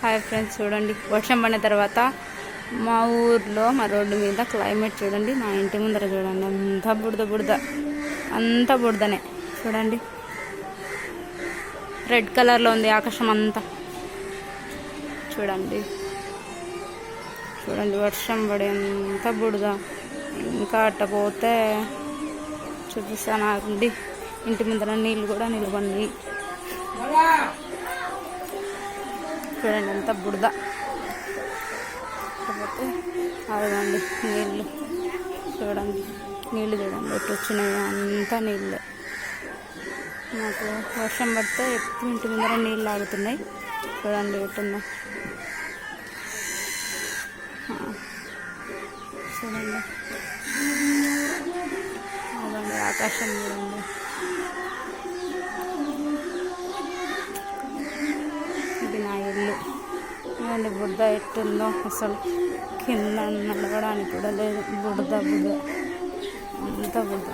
Hi friends, చూడండి వర్షం పడిన తర్వాత మా ఊర్లో మా రోడ్డు మీద క్లైమేట్ చూడండి. మా ఇంటి ముందర చూడండి, అంతా బుడదనే చూడండి. రెడ్ కలర్లో ఉంది ఆకాశం అంతా. చూడండి వర్షం పడి అంతా బుడద. ఇంకా అట్ట పోతే చూపిస్తానండి, ఇంటి ముందర నీళ్ళు కూడా నిలబడి. చూడండి అంతా బుడద. కాకపోతే అదిగోండి నీళ్ళు చూడండి ఎట్టు వచ్చినాయి, అంతా నీళ్ళే. నాకు వర్షం పడితే ఎప్పుడు ఇంటి ముందర నీళ్ళు ఆగుతున్నాయి. చూడండి ఎట్టుందో. చూడండి అదండి ఆకాశం చూడండి. ఇది నా ఇల్లు. చూడండి బురద ఎట్టుందో, అసలు కింద నడవడానికి కూడా లేదు. బురద అంతా బురద.